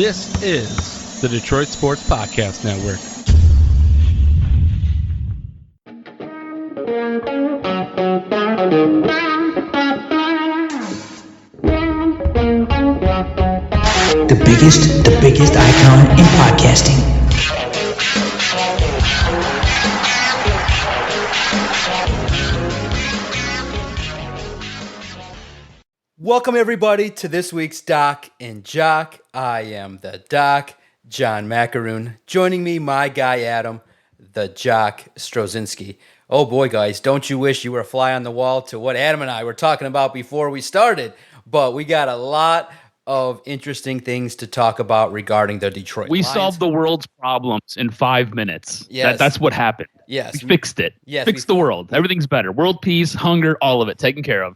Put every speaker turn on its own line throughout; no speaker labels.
This is the Detroit Sports Podcast Network.
The biggest icon in podcasting.
Welcome everybody to this week's Doc and Jock. I am the Doc, John Macaroon. Joining me, my guy Adam, the Jock Strozinski. Oh boy, guys, don't you wish you were a fly on the wall to what Adam and I were talking about before we started? But we got a lot of interesting things to talk about regarding the Detroit Lions.
Solved the world's problems in 5 minutes.
Yes.
That's what happened.
Yes.
We fixed it.
Yes.
Fixed the world. Everything's better. World peace, hunger, all of it taken care of.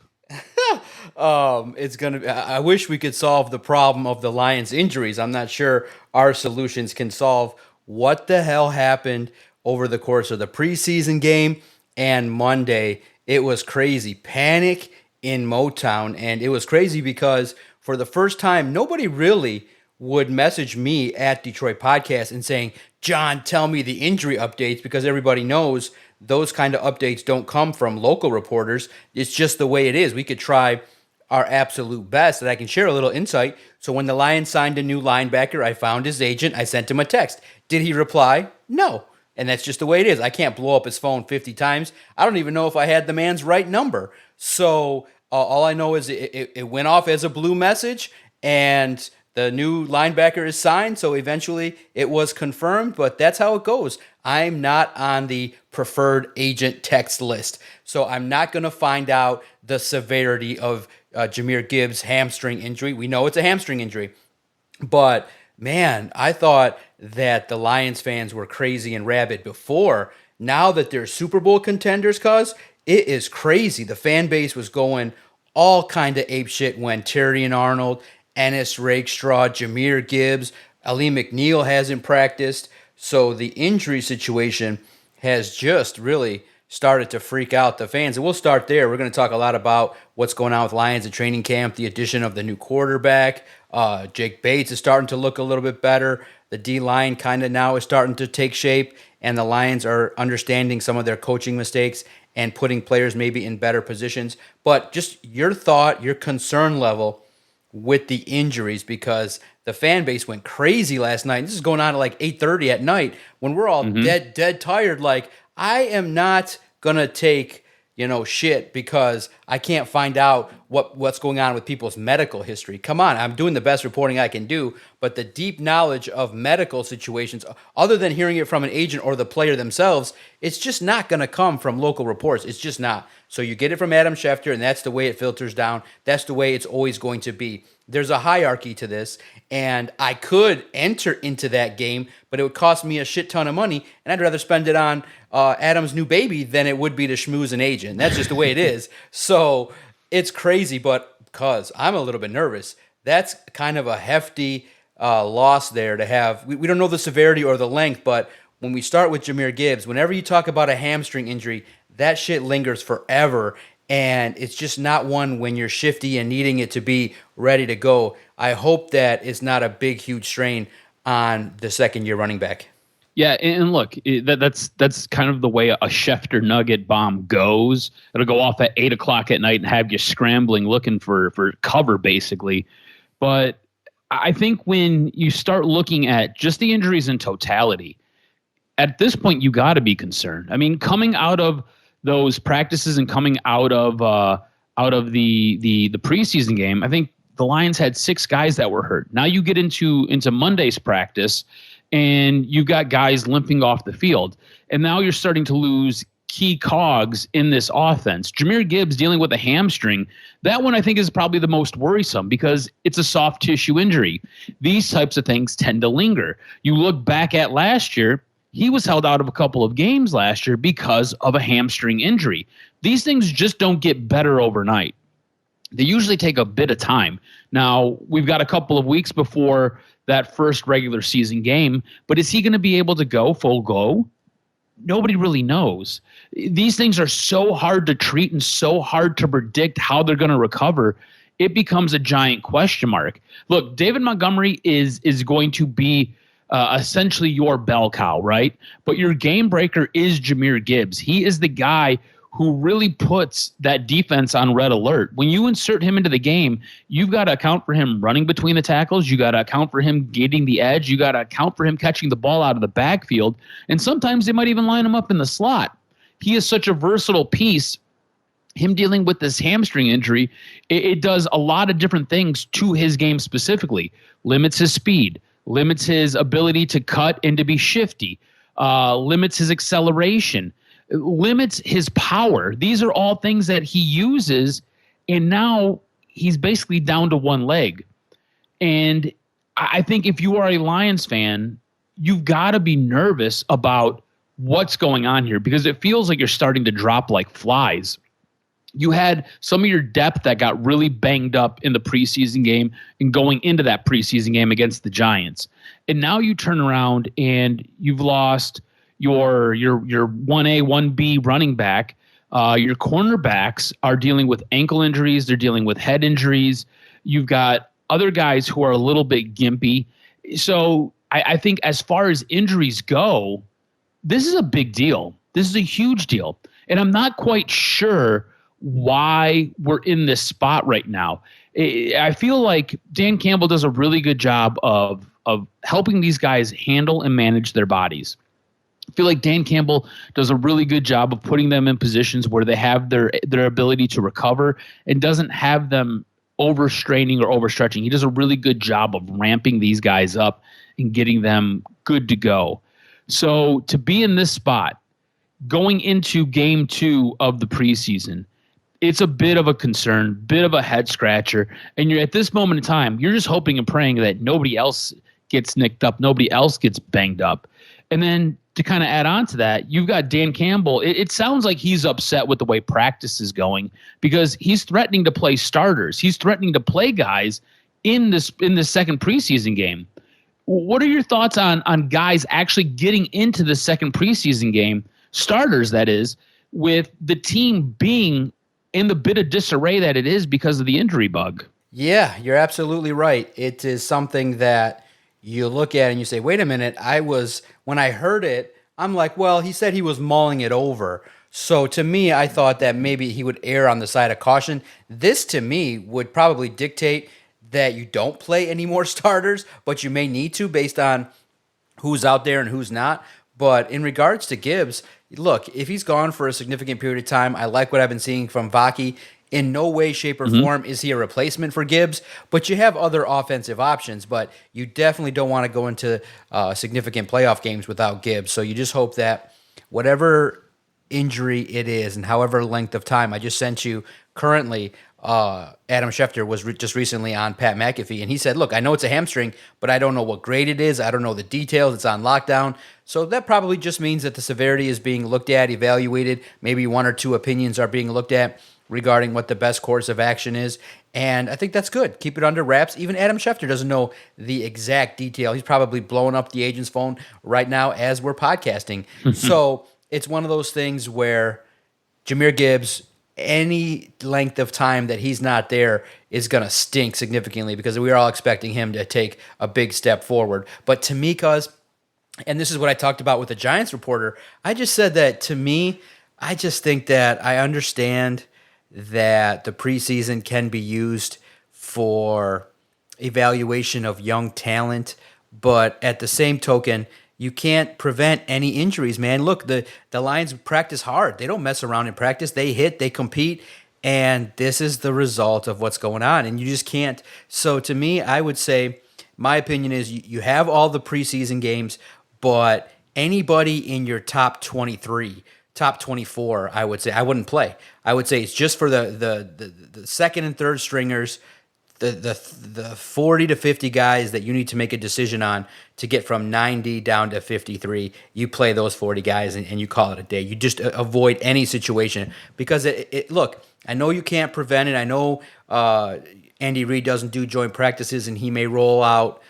I wish we could solve the problem of the Lions' injuries. I'm not sure our solutions can solve what the hell happened over the course of the preseason game and Monday. It was crazy. Panic in Motown. And it was crazy because for the first time, nobody really would message me at Detroit Podcast and saying, John, tell me the injury updates, because everybody knows those kind of updates don't come from local reporters. It's just the way it is. We could try our absolute best, and I can share a little insight. So when the Lions signed a new linebacker, I found his agent. I sent him a text. Did he reply? No. And that's just the way it is. I can't blow up his phone 50 times. I don't even know if I had the man's right number. So all I know is it went off as a blue message, and the new linebacker is signed, so eventually it was confirmed, but that's how it goes. I'm not on the preferred agent text list, so I'm not going to find out the severity of Jahmyr Gibbs' hamstring injury. We know it's a hamstring injury, but man, I thought that the Lions fans were crazy and rabid before. Now that they're Super Bowl contenders, cuz it is crazy. The fan base was going all kind of apeshit when Terrion Arnold, Ennis Rakestraw, Jahmyr Gibbs, Ali McNeil hasn't practiced. So the injury situation has just really started to freak out the fans. And we'll start there. We're going to talk a lot about what's going on with Lions at training camp, the addition of the new quarterback. Jake Bates is starting to look a little bit better. The D-line kind of now is starting to take shape, and the Lions are understanding some of their coaching mistakes and putting players maybe in better positions. But just your thought, your concern level with the injuries, because the fan base went crazy last night. This is going on at like 8:30 at night when we're all dead tired. Like, I am not going to take, shit because I can't find out what's going on with people's medical history. Come on, I'm doing the best reporting I can do, but the deep knowledge of medical situations, other than hearing it from an agent or the player themselves, it's just not going to come from local reports. It's just not. So you get it from Adam Schefter, and that's the way it filters down. That's the way it's always going to be. There's a hierarchy to this, and I could enter into that game, but it would cost me a shit ton of money, and I'd rather spend it on Adam's new baby than it would be to schmooze an agent. That's just the way it is. So it's crazy, but because I'm a little bit nervous, that's kind of a hefty loss there to have. We don't know the severity or the length, but when we start with Jahmyr Gibbs, whenever you talk about a hamstring injury, that shit lingers forever. And it's just not one when you're shifty and needing it to be ready to go. I hope that it's not a big, huge strain on the second-year running back.
Yeah, and look, that's kind of the way a Schefter Nugget bomb goes. It'll go off at 8 o'clock at night and have you scrambling, looking for cover, basically. But I think when you start looking at just the injuries in totality, at this point, you got to be concerned. I mean, coming out of those practices and coming out of the preseason game, I think the Lions had 6 guys that were hurt. Now you get into Monday's practice, and you've got guys limping off the field, and now you're starting to lose key cogs in this offense. Jahmyr Gibbs dealing with a hamstring, that one I think is probably the most worrisome because it's a soft tissue injury. These types of things tend to linger. You look back at last year, he was held out of a couple of games last year because of a hamstring injury. These things just don't get better overnight. They usually take a bit of time. Now, we've got a couple of weeks before that first regular season game, but is he going to be able to go full go? Nobody really knows. These things are so hard to treat and so hard to predict how they're going to recover. it becomes a giant question mark. Look, David Montgomery is going to be essentially your bell cow, right? But your game breaker is Jahmyr Gibbs. He is the guy who really puts that defense on red alert. When you insert him into the game, you've got to account for him running between the tackles. You got to account for him getting the edge. You got to account for him catching the ball out of the backfield. And sometimes they might even line him up in the slot. He is such a versatile piece. Him dealing with this hamstring injury, it does a lot of different things to his game specifically. Limits his speed, limits his ability to cut and to be shifty, limits his acceleration, limits his power. These are all things that he uses, and now he's basically down to one leg. And I think if you are a Lions fan, you've got to be nervous about what's going on here, because it feels like you're starting to drop like flies. You had some of your depth that got really banged up in the preseason game and going into that preseason game against the Giants. And now you turn around and you've lost your 1A, 1B running back. Your cornerbacks are dealing with ankle injuries. They're dealing with head injuries. You've got other guys who are a little bit gimpy. So I think as far as injuries go, this is a big deal. This is a huge deal. And I'm not quite sure why we're in this spot right now. I feel like Dan Campbell does a really good job of helping these guys handle and manage their bodies. I feel like Dan Campbell does a really good job of putting them in positions where they have their ability to recover and doesn't have them overstraining or overstretching. He does a really good job of ramping these guys up and getting them good to go. So to be in this spot, going into game 2 of the preseason, it's a bit of a concern, bit of a head scratcher. And you're at this moment in time, you're just hoping and praying that nobody else gets nicked up, nobody else gets banged up. And then to kind of add on to that, you've got Dan Campbell. It sounds like he's upset with the way practice is going because he's threatening to play starters. He's threatening to play guys in this second preseason game. What are your thoughts on guys actually getting into the second preseason game, starters that is, with the team being in the bit of disarray that it is because of the injury bug?
Yeah, you're absolutely right. It is something that you look at and you say, wait a minute, when I heard it, I'm like, well, he said he was mulling it over. So to me, I thought that maybe he would err on the side of caution. This to me would probably dictate that you don't play any more starters, but you may need to based on who's out there and who's not. But in regards to Gibbs, look, if he's gone for a significant period of time, I like what I've been seeing from Vaki. In no way, shape, or form is he a replacement for Gibbs, but you have other offensive options, but you definitely don't want to go into significant playoff games without Gibbs. So you just hope that whatever injury it is and however length of time, I just sent you currently, Adam Schefter was just recently on Pat McAfee, and he said, look, I know it's a hamstring, but I don't know what grade it is. I don't know the details. It's on lockdown. So that probably just means that the severity is being looked at, evaluated. Maybe one or two opinions are being looked at regarding what the best course of action is. And I think that's good. Keep it under wraps. Even Adam Schefter doesn't know the exact detail. He's probably blowing up the agent's phone right now as we're podcasting. So it's one of those things where Jahmyr Gibbs, any length of time that he's not there is going to stink significantly because we're all expecting him to take a big step forward. But to me, and this is what I talked about with the Giants reporter, I just said that to me, I just think that I understand that the preseason can be used for evaluation of young talent, but at the same token, you can't prevent any injuries, man. Look, the Lions practice hard. They don't mess around in practice. They hit, they compete, and this is the result of what's going on, and you just can't. So to me, I would say, my opinion is you have all the preseason games, but anybody in your top 23, top 24, I would say, I wouldn't play. I would say it's just for the second and third stringers, the 40 to 50 guys that you need to make a decision on to get from 90 down to 53. You play those 40 guys and you call it a day. You just avoid any situation because look, I know you can't prevent it. I know Andy Reid doesn't do joint practices and he may roll out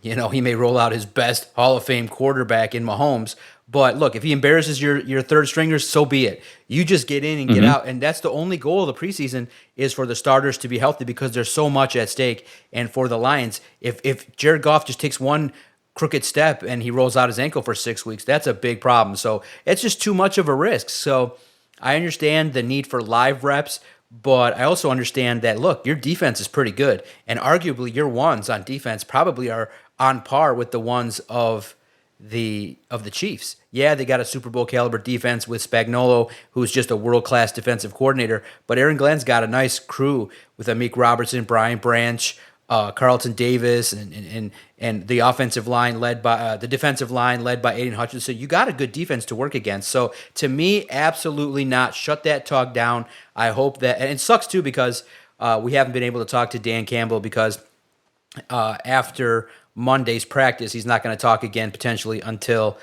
his best Hall of Fame quarterback in Mahomes. But look, if he embarrasses your third stringers, so be it. You just get in and get out. And that's the only goal of the preseason is for the starters to be healthy because there's so much at stake. And for the Lions, if Jared Goff just takes one crooked step and he rolls out his ankle for 6 weeks, that's a big problem. So it's just too much of a risk. So I understand the need for live reps, but I also understand that, look, your defense is pretty good. And arguably your ones on defense probably are on par with the ones of the Chiefs. Yeah, they got a Super Bowl caliber defense with Spagnuolo, who's just a world-class defensive coordinator, but Aaron Glenn's got a nice crew with Amik Robertson, Brian Branch, Carlton Davis, and the offensive line led by the defensive line led by Aiden Hutchinson. You got a good defense to work against. So to me, absolutely not. Shut that talk down. I hope that, and it sucks too because we haven't been able to talk to Dan Campbell because after Monday's practice, he's not going to talk again potentially until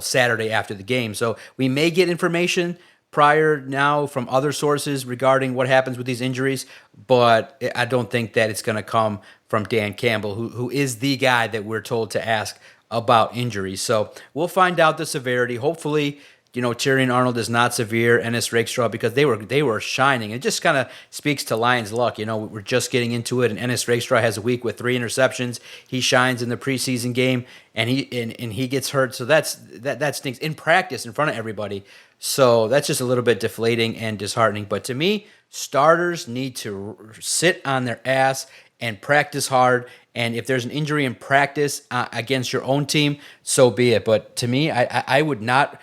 Saturday after the game. So we may get information prior now from other sources regarding what happens with these injuries, but I don't think that it's going to come from Dan Campbell, who is the guy that we're told to ask about injuries. So we'll find out the severity. Hopefully, Tyrion Arnold is not severe, Ennis Rakestraw, because they were shining. It just kind of speaks to Lions' luck. We're just getting into it, and Ennis Rakestraw has a week with 3 interceptions. He shines in the preseason game, and he gets hurt. So that stinks in practice in front of everybody. So that's just a little bit deflating and disheartening. But to me, starters need to sit on their ass and practice hard. And if there's an injury in practice against your own team, so be it. But to me, I would not,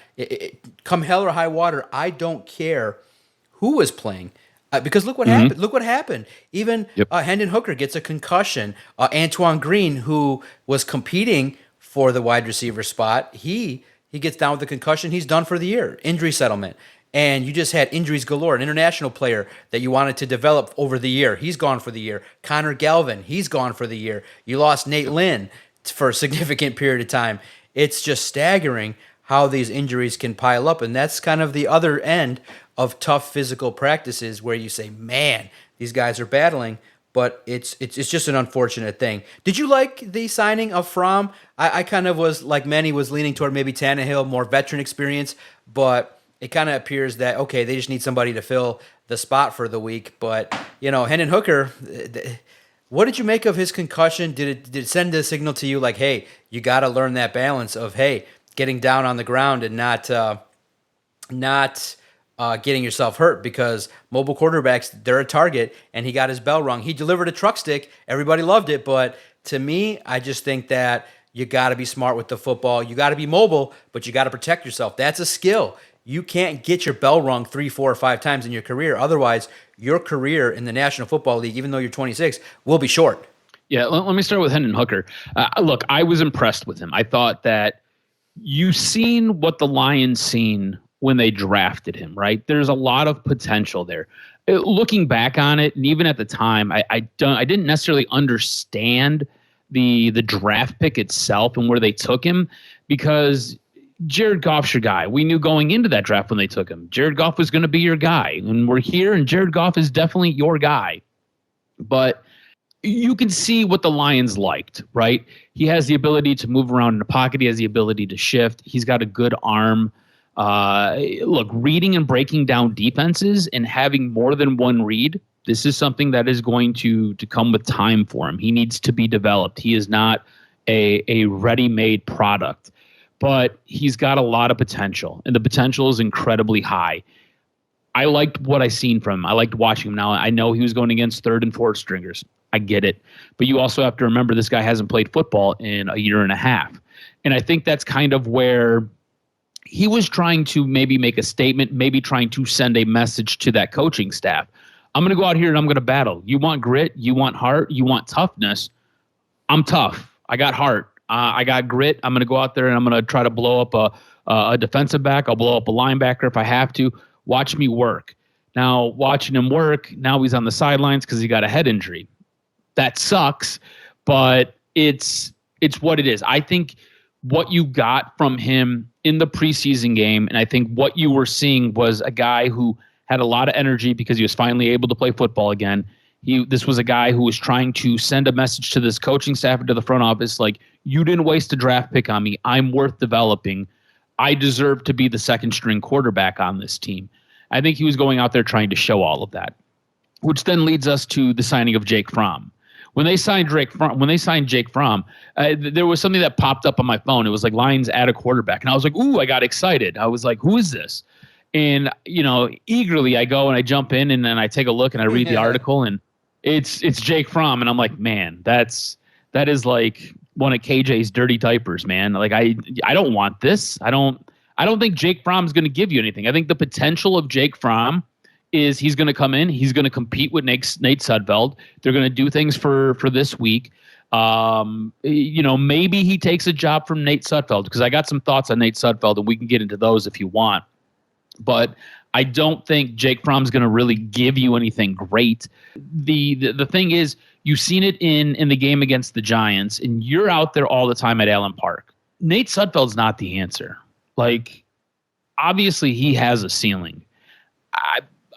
come hell or high water, I don't care who was playing. Because look what happened. Look what happened. Even Hendon Hooker gets a concussion. Antoine Green, who was competing for the wide receiver spot, he gets down with a concussion. He's done for the year. Injury settlement. And you just had injuries galore. An international player that you wanted to develop over the year, he's gone for the year. Connor Galvin, he's gone for the year. You lost Nate Lynn for a significant period of time. It's just staggering how these injuries can pile up. And that's kind of the other end of tough physical practices where you say, man, these guys are battling. But it's just an unfortunate thing. Did you like the signing of Fromm? I kind of was, like many, was leaning toward maybe Tannehill, more veteran experience. But it kind of appears that, okay, they just need somebody to fill the spot for the week. But, Hendon Hooker, what did you make of his concussion? Did it send a signal to you like, hey, you got to learn that balance of, hey, getting down on the ground and not getting yourself hurt, because mobile quarterbacks, they're a target, and he got his bell rung. He delivered a truck stick. Everybody loved it. But to me, I just think that you got to be smart with the football. You got to be mobile, but you got to protect yourself. That's a skill. You can't get your bell rung 3, 4, or 5 times in your career. Otherwise, your career in the National Football League, even though you're 26, will be short.
Yeah, let me start with Hendon Hooker. Look, I was impressed with him. I thought that you've seen what the Lions seen when they drafted him, right? There's a lot of potential there. Looking back on it, and even at the time, I didn't necessarily understand the draft pick itself and where they took him, because Jared Goff's your guy. We knew going into that draft when they took him, Jared Goff was going to be your guy. And we're here, and Jared Goff is definitely your guy. But you can see what the Lions liked, right? He has the ability to move around in the pocket. He has the ability to shift. He's got a good arm. Look, reading and breaking down defenses and having more than one read, this is something that is going to come with time for him. He needs to be developed. He is not a ready-made product. But he's got a lot of potential, and the potential is incredibly high. I liked what I seen from him. I liked watching him. Now, I know he was going against 3rd and 4th stringers. I get it. But you also have to remember this guy hasn't played football in a year and a half. And I think that's kind of where he was trying to maybe make a statement, maybe trying to send a message to that coaching staff. I'm going to go out here and I'm going to battle. You want grit? You want heart? You want toughness? I'm tough. I got heart. I got grit. I'm going to go out there and I'm going to try to blow up a defensive back. I'll blow up a linebacker if I have to. Watch me work. Now, watching him work, now he's on the sidelines because he got a head injury. That sucks, but it's what it is. I think what you got from him in the preseason game, and I think what you were seeing was a guy who had a lot of energy because he was finally able to play football again. This was a guy who was trying to send a message to this coaching staff and to the front office, like, You didn't waste a draft pick on me. I'm worth developing. I deserve to be the second string quarterback on this team. I think he was going out there trying to show all of that, which then leads us to the signing of Jake Fromm. When they signed Jake Fromm, there was something that popped up on my phone. It was like Lions add a quarterback, and I was like, "Ooh!" I got excited. I was like, "Who is this?" And eagerly I go and I jump in and then I take a look and I read the article, and it's Jake Fromm, and I'm like, "Man, that is like one of KJ's dirty diapers, man. Like I don't want this. I don't think Jake Fromm's going to give you anything. I think the potential of Jake Fromm is he's going to come in, he's going to compete with Nate Sudfeld. They're going to do things for this week. Maybe he takes a job from Nate Sudfeld, because I got some thoughts on Nate Sudfeld, and we can get into those if you want. But I don't think Jake Fromm's going to really give you anything great. The thing is, you've seen it in the game against the Giants, and you're out there all the time at Allen Park. Nate Sudfeld's not the answer. Like, obviously, he has a ceiling.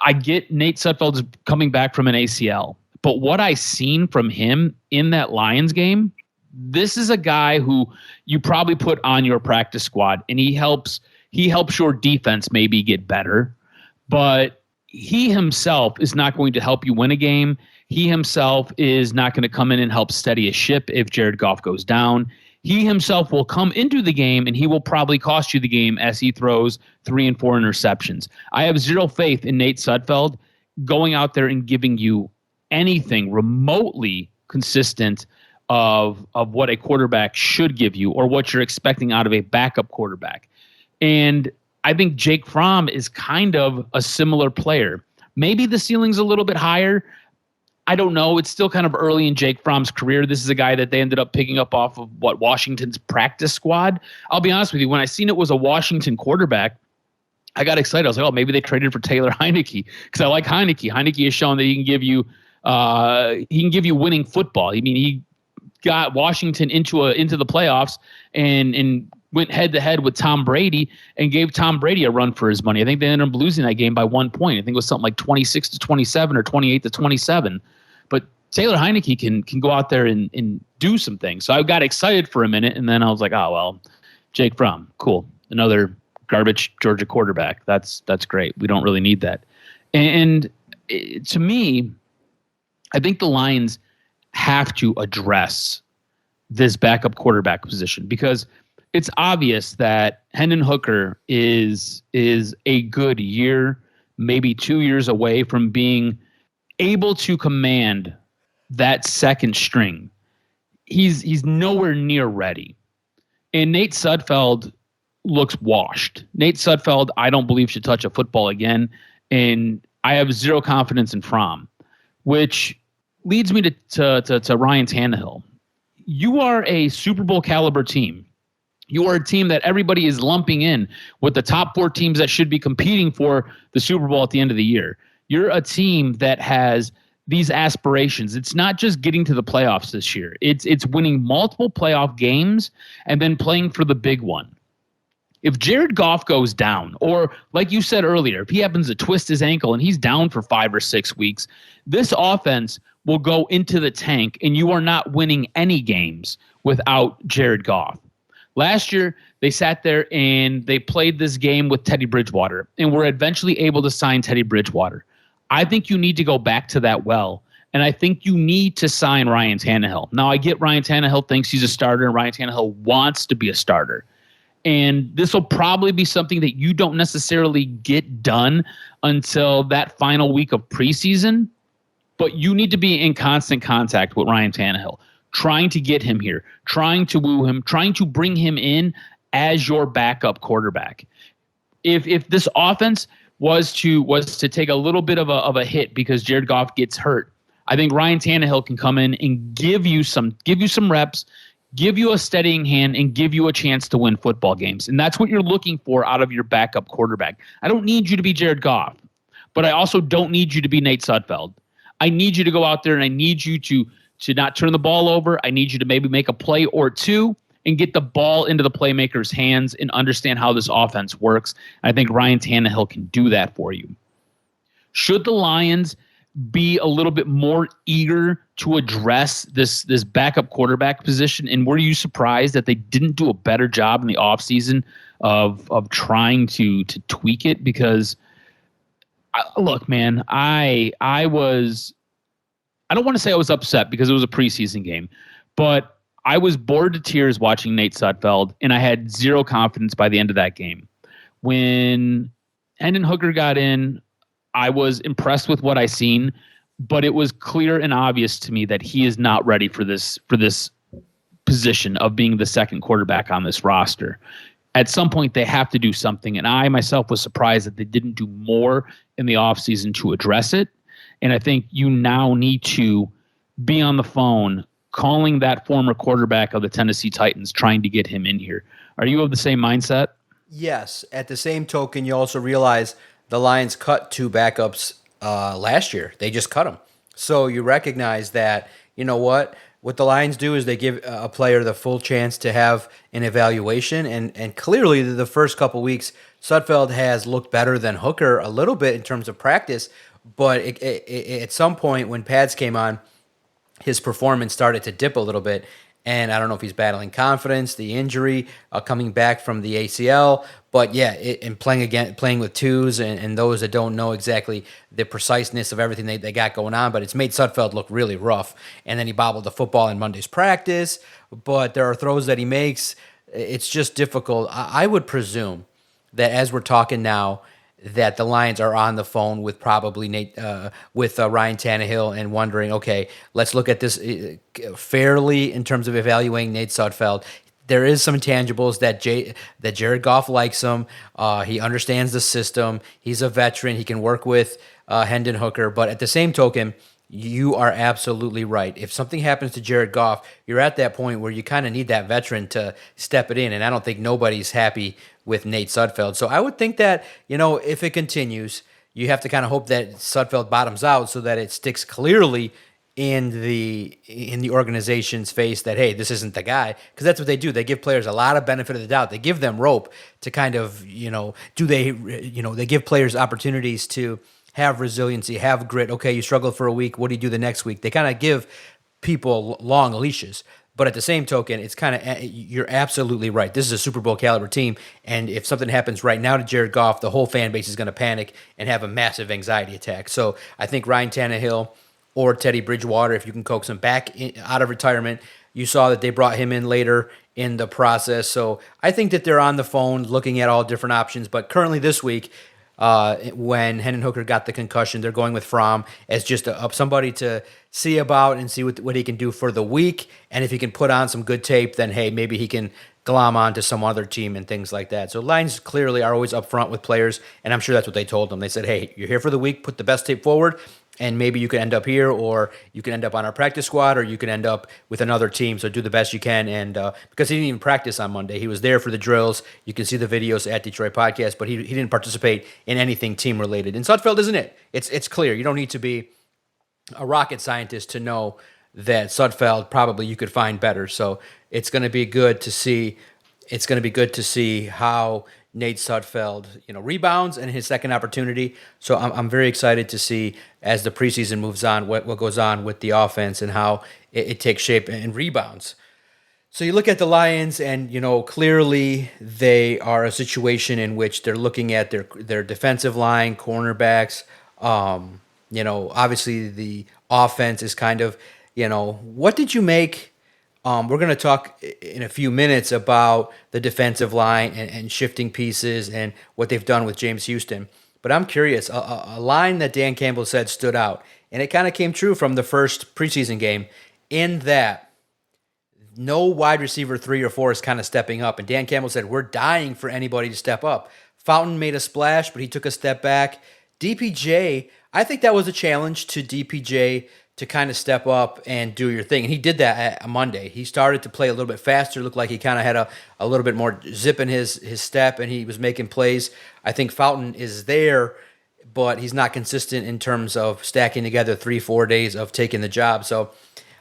I get Nate Sudfeld's coming back from an ACL, but what I seen from him in that Lions game, this is a guy who you probably put on your practice squad, and he helps your defense maybe get better, but he himself is not going to help you win a game. He himself is not going to come in and help steady a ship if Jared Goff goes down. He himself will come into the game, and he will probably cost you the game as he throws 3 and 4 interceptions. I have zero faith in Nate Sudfeld going out there and giving you anything remotely consistent of what a quarterback should give you or what you're expecting out of a backup quarterback. And I think Jake Fromm is kind of a similar player. Maybe the ceiling's a little bit higher. I don't know. It's still kind of early in Jake Fromm's career. This is a guy that they ended up picking up off of Washington's practice squad. I'll be honest with you. When I seen it was a Washington quarterback, I got excited. I was like, oh, maybe they traded for Taylor Heineke, because I like Heineke. Heineke has shown that he can give you winning football. I mean, he got Washington into the playoffs and went head to head with Tom Brady and gave Tom Brady a run for his money. I think they ended up losing that game by 1 point. I think it was something like 26-27 or 28-27. But Taylor Heineke can go out there and do some things. So I got excited for a minute, and then I was like, oh, well, Jake Fromm, cool. Another garbage Georgia quarterback. That's great. We don't really need that. And to me, I think the Lions have to address this backup quarterback position, because it's obvious that Hendon Hooker is a good year, maybe 2 years away from being able to command that second string. He's nowhere near ready. And Nate Sudfeld looks washed. Nate Sudfeld, I don't believe, should touch a football again. And I have zero confidence in Fromm, which leads me to Ryan Tannehill. You are a Super Bowl caliber team. You are a team that everybody is lumping in with the top 4 teams that should be competing for the Super Bowl at the end of the year. You're a team that has these aspirations. It's not just getting to the playoffs this year. It's winning multiple playoff games and then playing for the big one. If Jared Goff goes down, or like you said earlier, if he happens to twist his ankle and he's down for 5 or 6 weeks, this offense will go into the tank, and you are not winning any games without Jared Goff. Last year, they sat there and they played this game with Teddy Bridgewater, and were eventually able to sign Teddy Bridgewater. I think you need to go back to that well, and I think you need to sign Ryan Tannehill. Now, I get Ryan Tannehill thinks he's a starter, and Ryan Tannehill wants to be a starter. And this will probably be something that you don't necessarily get done until that final week of preseason, but you need to be in constant contact with Ryan Tannehill, trying to get him here, trying to woo him, trying to bring him in as your backup quarterback. If this offense was to take a little bit of a hit because Jared Goff gets hurt, I think Ryan Tannehill can come in and give you some reps, give you a steadying hand, and give you a chance to win football games. And that's what you're looking for out of your backup quarterback. I don't need you to be Jared Goff, but I also don't need you to be Nate Sudfeld. I need you to go out there, and I need you to not turn the ball over. I need you to maybe make a play or two and get the ball into the playmaker's hands and understand how this offense works. I think Ryan Tannehill can do that for you. Should the Lions be a little bit more eager to address this backup quarterback position? And were you surprised that they didn't do a better job in the offseason of trying to tweak it? Because look, man, I don't want to say I was upset because it was a preseason game, but I was bored to tears watching Nate Sudfeld, and I had zero confidence by the end of that game. When Hendon Hooker got in, I was impressed with what I seen, but it was clear and obvious to me that he is not ready for this position of being the second quarterback on this roster. At some point, they have to do something, and I myself was surprised that they didn't do more in the offseason to address it. And I think you now need to be on the phone calling that former quarterback of the Tennessee Titans, trying to get him in here. Are you of the same mindset?
Yes. At the same token, you also realize the Lions cut 2 backups last year. They just cut them. So you recognize that, you know what the Lions do is they give a player the full chance to have an evaluation. And clearly the first couple weeks, Sudfeld has looked better than Hooker a little bit in terms of practice. But at some point when pads came on, his performance started to dip a little bit. And I don't know if he's battling confidence, the injury, coming back from the ACL. But yeah, and playing with twos and those that don't know exactly the preciseness of everything they got going on. But it's made Sudfeld look really rough. And then he bobbled the football in Monday's practice. But there are throws that he makes. It's just difficult. I would presume that as we're talking now, that the Lions are on the phone with probably Ryan Tannehill and wondering, okay, let's look at this fairly in terms of evaluating Nate Sudfeld. There is some intangibles that Jared Goff likes him. He understands the system. He's a veteran. He can work with Hendon Hooker. But at the same token, you are absolutely right. If something happens to Jared Goff, you're at that point where you kind of need that veteran to step it in. And I don't think nobody's happy with Nate Sudfeld. So I would think that, if it continues, you have to kind of hope that Sudfeld bottoms out so that it sticks clearly in the organization's face that, hey, this isn't the guy. Because that's what they do. They give players a lot of benefit of the doubt. They give them rope to kind of, they give players opportunities to have resiliency, have grit. Okay, you struggled for a week. What do you do the next week? They kind of give people long leashes. But at the same token, it's kind of, you're absolutely right. This is a Super Bowl caliber team. And if something happens right now to Jared Goff, the whole fan base is going to panic and have a massive anxiety attack. So I think Ryan Tannehill or Teddy Bridgewater, if you can coax him back out of retirement, you saw that they brought him in later in the process. So I think that they're on the phone looking at all different options. But currently this week, when Hendon Hooker got the concussion, they're going with Fromm as just somebody to see about and see what he can do for the week. And if he can put on some good tape, then, hey, maybe he can glom on to some other team and things like that. So Lions clearly are always upfront with players, and I'm sure that's what they told them. They said, hey, you're here for the week, put the best tape forward, and maybe you can end up here, or you can end up on our practice squad, or you can end up with another team. So do the best you can. And because he didn't even practice on Monday, he was there for the drills. You can see the videos at Detroit Podcast, but he didn't participate in anything team related. And Sudfeld isn't it. It's clear. You don't need to be a rocket scientist to know that Sudfeld probably you could find better. So it's going to be good to see. It's going to be good to see how Nate Sudfeld, rebounds and his second opportunity. So I'm very excited to see as the preseason moves on what goes on with the offense and how it takes shape and rebounds. So you look at the Lions, and clearly they are a situation in which they're looking at their defensive line, cornerbacks. Obviously the offense is kind of, what did you make? We're going to talk in a few minutes about the defensive line and shifting pieces and what they've done with James Houston. But I'm curious, a line that Dan Campbell said stood out, and it kind of came true from the first preseason game in that no wide receiver 3 or 4 is kind of stepping up. And Dan Campbell said, we're dying for anybody to step up. Fountain made a splash, but he took a step back. DPJ, I think that was a challenge to DPJ to kind of step up and do your thing. And he did that on Monday. He started to play a little bit faster. Looked like he kind of had a little bit more zip in his step, and he was making plays. I think Fountain is there, but he's not consistent in terms of stacking together 3-4 days of taking the job. So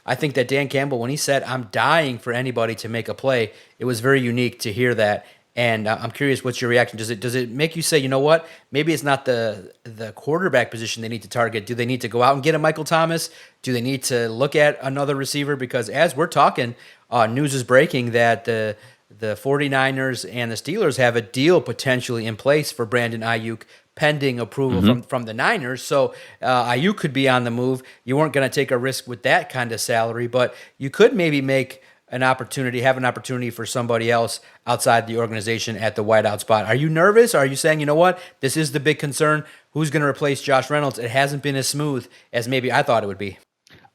I think that Dan Campbell, when he said, I'm dying for anybody to make a play, it was very unique to hear that. And I'm curious, what's your reaction? Does it make you say, you know what, maybe it's not the quarterback position they need to target? Do they need to go out and get a Michael Thomas? Do they need to look at another receiver? Because as we're talking, news is breaking that the 49ers and the Steelers have a deal potentially in place for Brandon Ayuk pending approval from the Niners. So Ayuk could be on the move. You weren't going to take a risk with that kind of salary, but you could maybe have an opportunity for somebody else outside the organization at the wideout spot. Are you nervous? Are you saying, you know what, this is the big concern? Who's going to replace Josh Reynolds? It hasn't been as smooth as maybe I thought it would be.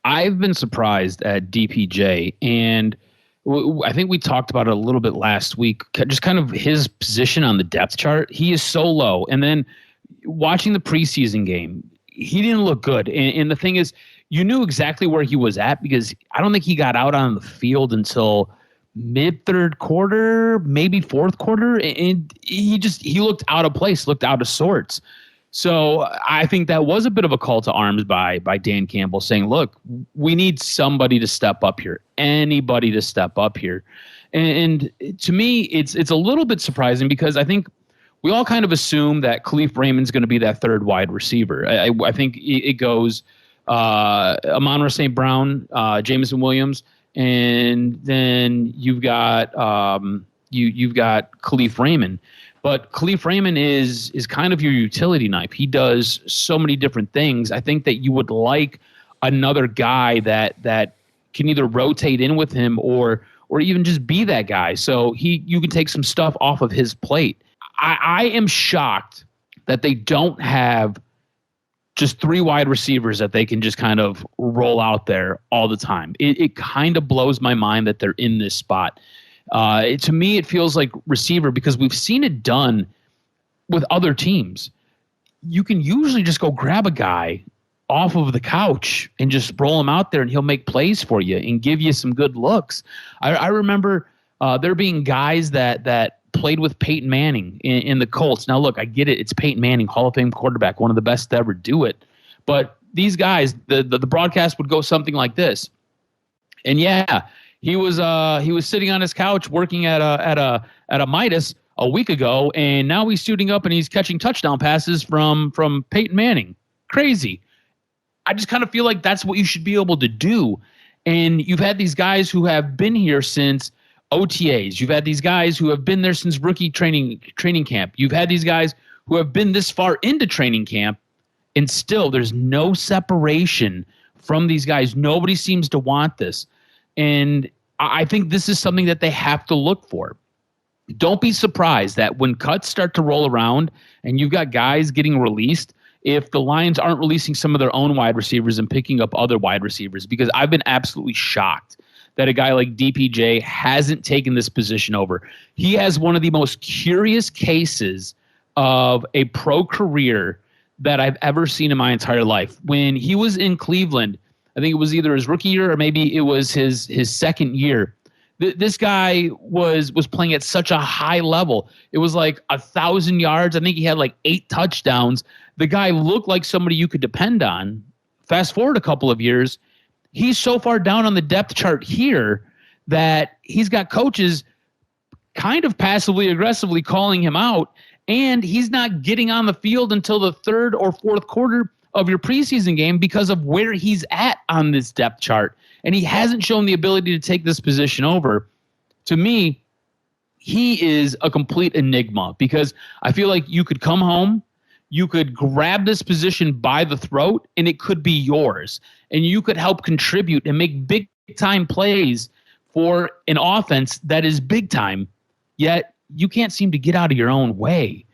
I've been surprised at DPJ, and I think we talked about it a little bit last week, just kind of his position on the depth chart. He is so low. And then watching the preseason game, he didn't look good. And the thing is, you knew exactly where he was at because I don't think he got out on the field until mid-third quarter, maybe fourth quarter. And he looked out of place, looked out of sorts. So I think that was a bit of a call to arms by Dan Campbell saying, look, we need somebody to step up here, anybody to step up here. And to me, it's a little bit surprising because I think we all kind of assume that Khalif Raymond's going to be that third wide receiver. I think it goes Amon-Ra St. Brown, Jameson Williams, and then you've got Khalif Raymond. But Khalif Raymond is kind of your utility knife. He does so many different things. I think that you would like another guy that can either rotate in with him or even just be that guy. So you can take some stuff off of his plate. I am shocked that they don't have just three wide receivers that they can just kind of roll out there all the time. It kind of blows my mind that they're in this spot. To me, it feels like receiver because we've seen it done with other teams. You can usually just go grab a guy off of the couch and just roll him out there and he'll make plays for you and give you some good looks. I remember there being guys that played with Peyton Manning in the Colts. Now, look, I get it. It's Peyton Manning, Hall of Fame quarterback, one of the best to ever do it. But these guys, the broadcast would go something like this. And yeah, he was sitting on his couch working at a Midas a week ago, and now he's suiting up and he's catching touchdown passes from Peyton Manning. Crazy. I just kind of feel like that's what you should be able to do. And you've had these guys who have been here since OTAs. You've had these guys who have been there since rookie training camp. You've had these guys who have been this far into training camp, and still there's no separation from these guys. Nobody seems to want this. And I think this is something that they have to look for. Don't be surprised that when cuts start to roll around and you've got guys getting released, if the Lions aren't releasing some of their own wide receivers and picking up other wide receivers, because I've been absolutely shocked that a guy like DPJ hasn't taken this position over. He has one of the most curious cases of a pro career that I've ever seen in my entire life. When he was in Cleveland, I think it was either his rookie year or maybe it was his second year. This guy was playing at such a high level. It was like 1,000 yards. I think he had like 8 touchdowns. The guy looked like somebody you could depend on. Fast forward a couple of years, he's so far down on the depth chart here that he's got coaches kind of passively aggressively calling him out, and he's not getting on the field until the third or fourth quarter of your preseason game because of where he's at on this depth chart. And he hasn't shown the ability to take this position over. To me, he is a complete enigma because I feel like you could come home, you could grab this position by the throat, and it could be yours. And you could help contribute and make big-time plays for an offense that is big-time, yet you can't seem to get out of your own way.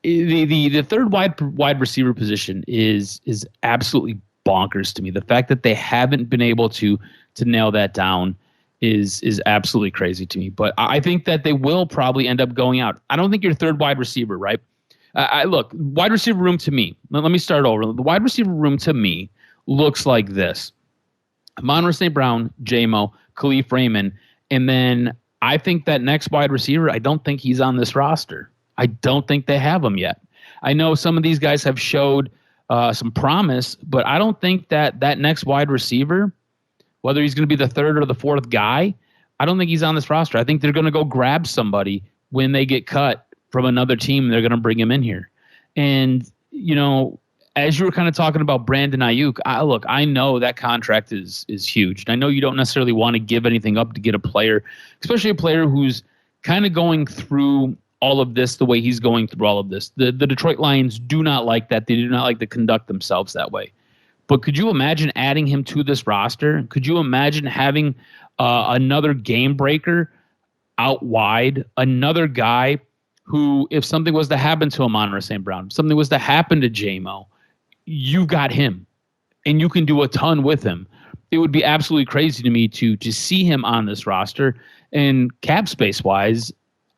The third wide receiver position is absolutely bonkers to me. The fact that they haven't been able to nail that down is absolutely crazy to me. But I think that they will probably end up going out. I don't think you're third wide receiver, right? Look, wide receiver room to me. Let me start over. The wide receiver room to me looks like this: Amon-Ra St. Brown, J-Mo, Khalif Raymond, and then I think that next wide receiver, I don't think he's on this roster. I don't think they have him yet. I know some of these guys have showed some promise, but I don't think that next wide receiver, whether he's going to be the third or the fourth guy, I don't think he's on this roster. I think they're going to go grab somebody when they get cut from another team, they're going to bring him in here. And, as you were kind of talking about Brandon Ayuk, I know that contract is huge. And I know you don't necessarily want to give anything up to get a player, especially a player who's kind of going through all of this the way he's going through all of this. The Detroit Lions do not like that. They do not like to conduct themselves that way. But could you imagine adding him to this roster? Could you imagine having another game breaker out wide, another guy who, if something was to happen to Amon-Ra St. Brown, if something was to happen to J-Mo, you got him, and you can do a ton with him. It would be absolutely crazy to me to see him on this roster. And cap space-wise,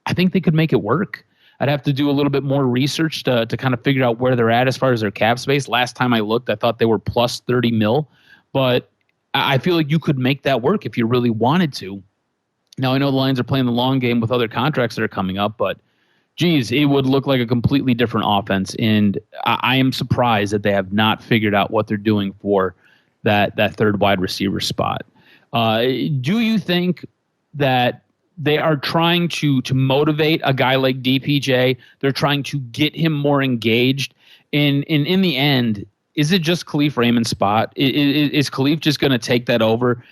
I think they could make it work. I'd have to do a little bit more research to kind of figure out where they're at as far as their cap space. Last time I looked, I thought they were plus 30 mil, but I feel like you could make that work if you really wanted to. Now, I know the Lions are playing the long game with other contracts that are coming up, but geez, it would look like a completely different offense. And I am surprised that they have not figured out what they're doing for that third wide receiver spot. Do you think that they are trying to motivate a guy like DPJ? They're trying to get him more engaged. And in the end, is it just Khalif Raymond's spot? Is Khalif just going to take that over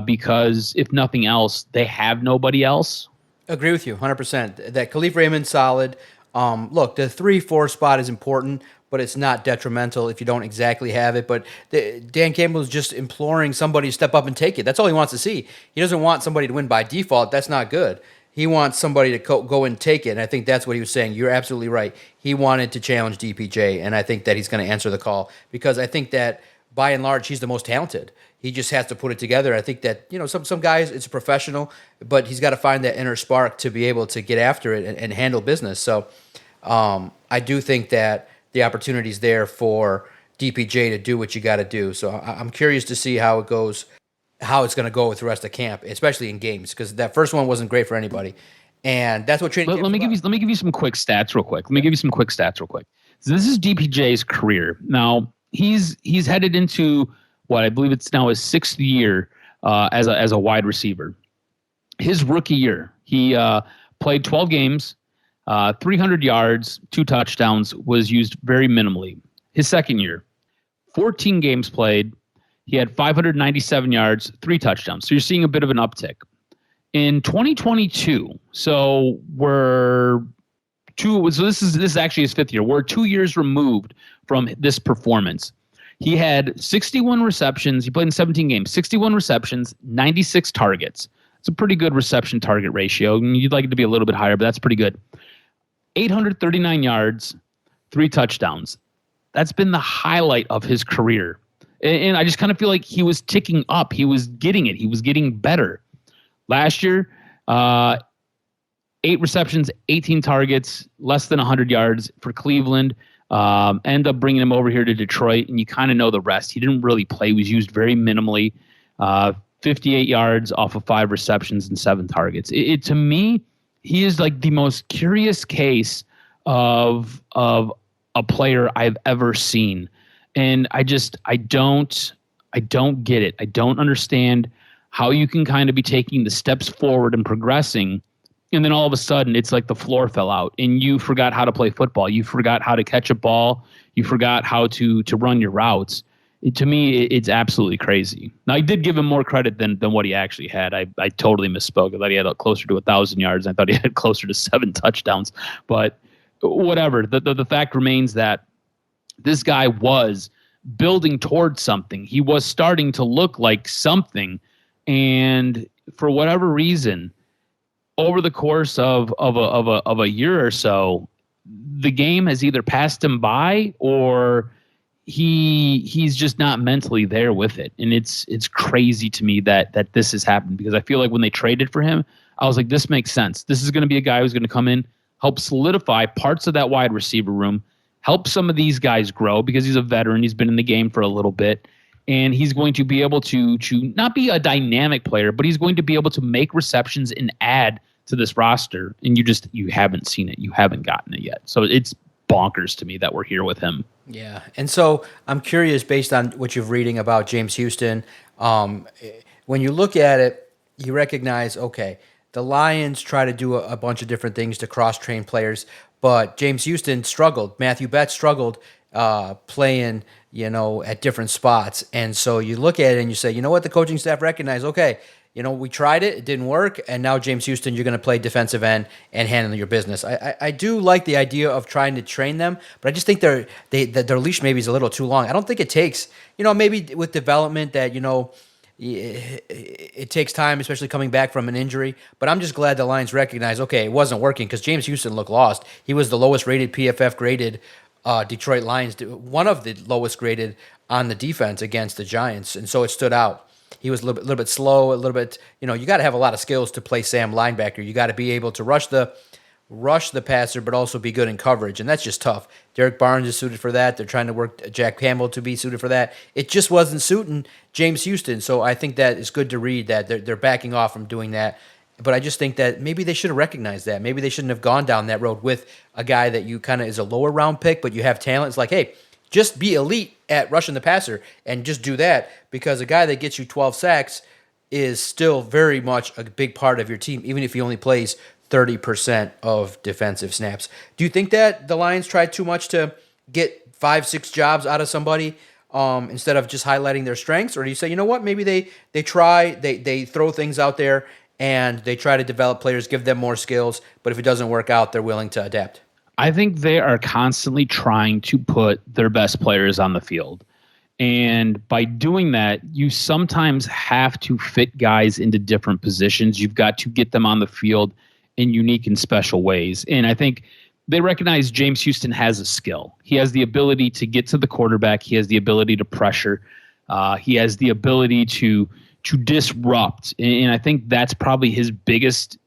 because, if nothing else, they have nobody else?
Agree with you 100%. That Khalif Raymond's solid. Look, the 3-4 spot is important, but it's not detrimental if you don't exactly have it. But Dan Campbell is just imploring somebody to step up and take it. That's all he wants to see. He doesn't want somebody to win by default. That's not good. He wants somebody to go and take it, and I think that's what he was saying. You're absolutely right. He wanted to challenge DPJ, and I think that he's going to answer the call because I think that, by and large, he's the most talented. He just has to put it together. I think that, some guys, it's a professional, but he's got to find that inner spark to be able to get after it and handle business. So I do think that the opportunity is there for DPJ to do what you got to do. So I'm curious to see how it goes, how it's going to go with the rest of camp, especially in games, because that first one wasn't great for anybody. And that's what training.
Let me give you some quick stats real quick. So this is DPJ's career. Now he's headed into what I believe it's now his 6th year as a wide receiver. His rookie year, he played 12 games, 300 yards, 2 touchdowns, was used very minimally. His second year, 14 games played, he had 597 yards, 3 touchdowns. So you're seeing a bit of an uptick. In 2022, so this is actually his 5th year. We're 2 years removed from this performance. He had 61 receptions. He played in 17 games, 61 receptions, 96 targets. It's a pretty good reception target ratio. You'd like it to be a little bit higher, but that's pretty good. 839 yards, 3 touchdowns. That's been the highlight of his career. And I just kind of feel like he was ticking up. He was getting it. He was getting better. Last year, 8 receptions, 18 targets, less than 100 yards for Cleveland. End up bringing him over here to Detroit, and you kind of know the rest. He didn't really play. He was used very minimally. 58 yards off of 5 receptions and 7 targets. To me, he is like the most curious case of a player I've ever seen. And I don't get it. I don't understand how you can kind of be taking the steps forward and progressing, and then all of a sudden it's like the floor fell out and you forgot how to play football. You forgot how to catch a ball. You forgot how to run your routes. To me, it's absolutely crazy. Now, I did give him more credit than what he actually had. I totally misspoke. I thought he had closer to 1,000 yards. I thought he had closer to 7 touchdowns. But whatever. The fact remains that this guy was building towards something. He was starting to look like something. And for whatever reason, over the course of a year or so, the game has either passed him by or he's just not mentally there with it. And it's crazy to me that this has happened, because I feel like when they traded for him, I was like, this makes sense. This is going to be a guy who's going to come in, help solidify parts of that wide receiver room, help some of these guys grow, because he's a veteran. He's been in the game for a little bit. And he's going to be able to not be a dynamic player, but he's going to be able to make receptions and add to this roster. And you haven't seen it. You haven't gotten it yet. So it's bonkers to me that we're here with him.
Yeah. And so I'm curious, based on what you're reading about James Houston, when you look at it, you recognize, okay, the Lions try to do a bunch of different things to cross-train players, but James Houston struggled. Matthew Betts struggled playing, at different spots. And so you look at it and you say, you know what, the coaching staff recognized, okay, we tried it didn't work, and now James Houston, you're going to play defensive end and handle your business. I do like the idea of trying to train them, but I just think their leash maybe is a little too long. I don't think it takes, maybe with development that, it takes time, especially coming back from an injury. But I'm just glad the Lions recognize, okay, it wasn't working because James Houston looked lost. He was the lowest rated PFF graded Detroit Lions, one of the lowest graded on the defense against the Giants, and so it stood out. He was a little bit slow, a little bit, you got to have a lot of skills to play Sam linebacker. You got to be able to rush the passer, but also be good in coverage, and that's just tough. Derek Barnes is suited for that. They're trying to work Jack Campbell to be suited for that. It just wasn't suiting James Houston, so I think that it's good to read that they're backing off from doing that. But I just think that maybe they should have recognized that. Maybe they shouldn't have gone down that road with a guy that you kind of is a lower round pick, but you have talent. It's like, hey, just be elite at rushing the passer and just do that, because a guy that gets you 12 sacks is still very much a big part of your team, even if he only plays 30% of defensive snaps. Do you think that the Lions tried too much to get 5-6 jobs out of somebody instead of just highlighting their strengths? Or do you say, you know what, maybe they try, they throw things out there and they try to develop players, give them more skills, but if it doesn't work out, they're willing to adapt?
I think they are constantly trying to put their best players on the field. And by doing that, you sometimes have to fit guys into different positions. You've got to get them on the field in unique and special ways. And I think they recognize James Houston has a skill. He has the ability to get to the quarterback. He has the ability to pressure. He has the ability to disrupt. And I think that's probably his biggest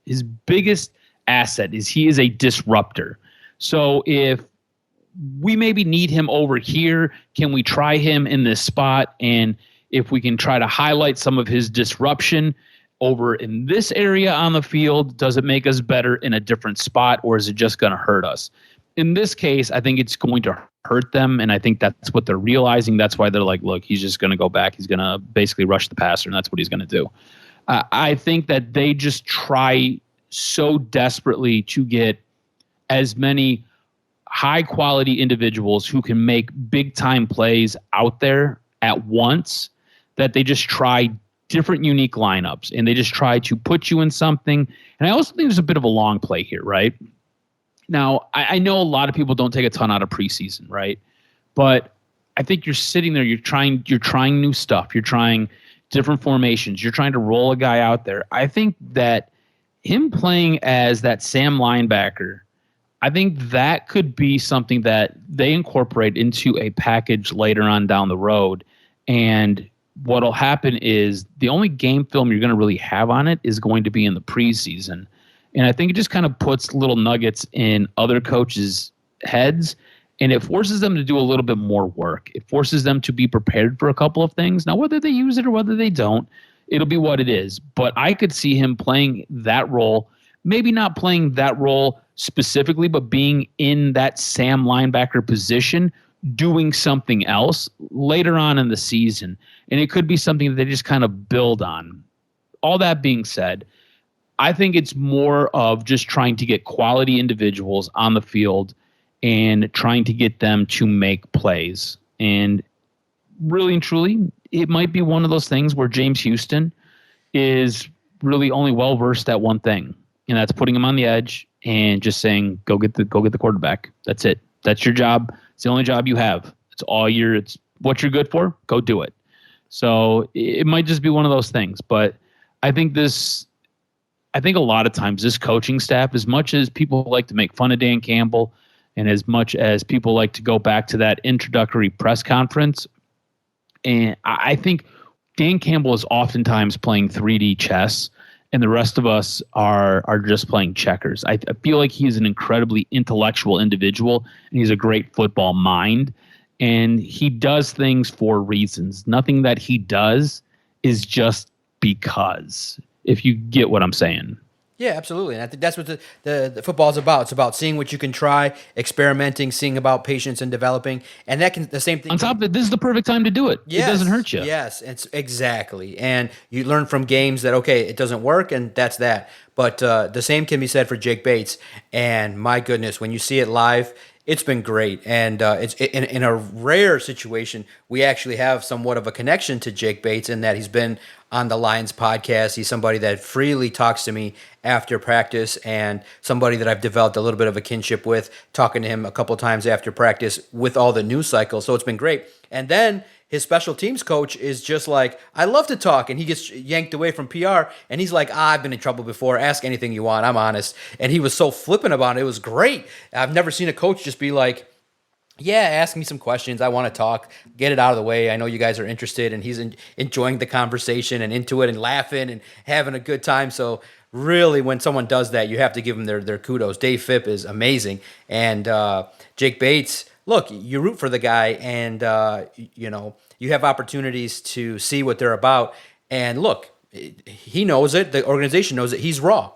asset is he is a disruptor. So if we maybe need him over here, can we try him in this spot? And if we can try to highlight some of his disruption over in this area on the field, does it make us better in a different spot, or is it just going to hurt us? In this case, I think it's going to hurt them, and I think that's what they're realizing. That's why they're like, look, he's just going to go back. He's going to basically rush the passer, and that's what he's going to do. I think that they just try so desperately to get as many high-quality individuals who can make big-time plays out there at once that they just try different unique lineups, and they just try to put you in something. And I also think there's a bit of a long play here, right? Now, I know a lot of people don't take a ton out of preseason, right? But I think you're sitting there, you're trying new stuff. You're trying different formations. You're trying to roll a guy out there. I think that him playing as that Sam linebacker, I think that could be something that they incorporate into a package later on down the road. And what'll happen is the only game film you're going to really have on it is going to be in the preseason. And I think it just kind of puts little nuggets in other coaches' heads, and it forces them to do a little bit more work. It forces them to be prepared for a couple of things. Now, whether they use it or whether they don't, it'll be what it is. But I could see him playing that role, maybe not playing that role specifically, but being in that Sam linebacker position, doing something else later on in the season. And it could be something that they just kind of build on. All that being said, I think it's more of just trying to get quality individuals on the field and trying to get them to make plays. And really and truly, it might be one of those things where James Houston is really only well-versed at one thing, and that's putting him on the edge and just saying, go get the quarterback. That's it. That's your job. It's the only job you have. It's what you're good for. Go do it. So it might just be one of those things. But I think a lot of times this coaching staff, as much as people like to make fun of Dan Campbell and as much as people like to go back to that introductory press conference, and I think Dan Campbell is oftentimes playing 3D chess, and the rest of us are just playing checkers. I feel like he's an incredibly intellectual individual, and he's a great football mind, and he does things for reasons. Nothing that he does is just because, if you get what I'm saying.
Yeah, absolutely. And I think that's what the football is about. It's about seeing what you can try, experimenting, seeing about patience and developing. And that can, the same thing.
On top of it, this is the perfect time to do it.
Yes,
it doesn't hurt you.
Yes, it's exactly. And you learn from games that, okay, it doesn't work, and that's that. But the same can be said for Jake Bates. And my goodness, when you see it live, it's been great. And it's in a rare situation, we actually have somewhat of a connection to Jake Bates in that he's been on the Lions podcast. He's somebody that freely talks to me after practice, and somebody that I've developed a little bit of a kinship with, talking to him a couple times after practice with all the news cycles. So it's been great. And then his special teams coach is just like, I love to talk. And he gets yanked away from PR. And he's like, I've been in trouble before. Ask anything you want. I'm honest. And he was so flippant about it. It was great. I've never seen a coach just be like, yeah, ask me some questions. I want to talk. Get it out of the way. I know you guys are interested. And he's enjoying the conversation and into it and laughing and having a good time. So really, when someone does that, you have to give them their kudos. Dave Phipp is amazing. And Jake Bates, look, you root for the guy, and you have opportunities to see what they're about. And look, he knows it. The organization knows it. He's raw.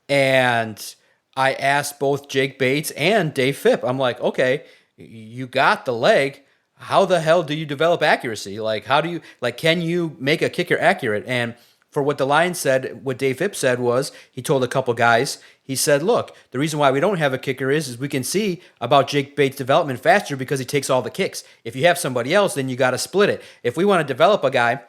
And I asked both Jake Bates and Dave Phipp, I'm like, okay, you got the leg. How the hell do you develop accuracy? Like, how do you, like, can you make a kicker accurate? And for what the Lions said, what Dave Phipp said was, he told a couple guys, he said, look, the reason why we don't have a kicker is we can see about Jake Bates' development faster because he takes all the kicks. If you have somebody else, then you got to split it. If we want to develop a guy,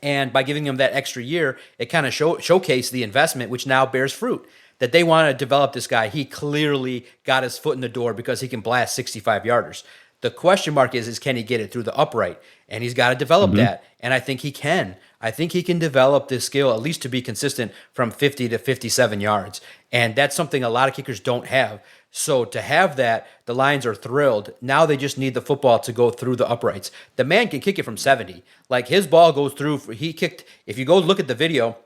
and by giving him that extra year, it kind of showcased the investment, which now bears fruit. That they want to develop this guy. He clearly got his foot in the door because he can blast 65-yarders. The question mark is can he get it through the upright? And he's got to develop that. And I think he can. I think he can develop this skill at least to be consistent from 50 to 57 yards. And that's something a lot of kickers don't have. So to have that, the Lions are thrilled. Now they just need the football to go through the uprights. The man can kick it from 70. Like, his ball goes through. He kicked, if you go look at the video,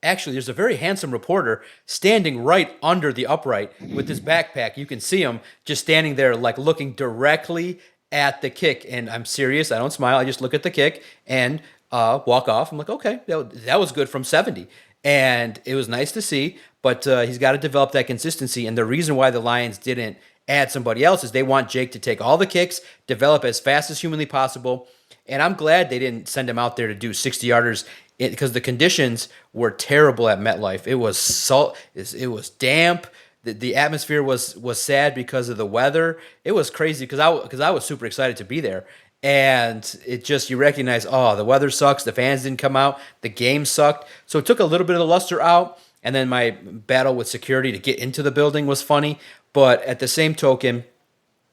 actually, there's a very handsome reporter standing right under the upright with his backpack. You can see him just standing there, like, looking directly at the kick. And I'm serious. I don't smile. I just look at the kick and walk off. I'm like, okay, that was good from 70. And it was nice to see, but he's got to develop that consistency. And the reason why the Lions didn't add somebody else is they want Jake to take all the kicks, develop as fast as humanly possible. And I'm glad they didn't send him out there to do 60-yarders because the conditions were terrible at MetLife. It was it was damp. The atmosphere was sad because of the weather. It was crazy because I was super excited to be there. And it just, you recognize, oh, the weather sucks. The fans didn't come out. The game sucked. So it took a little bit of the luster out. And then my battle with security to get into the building was funny. But at the same token,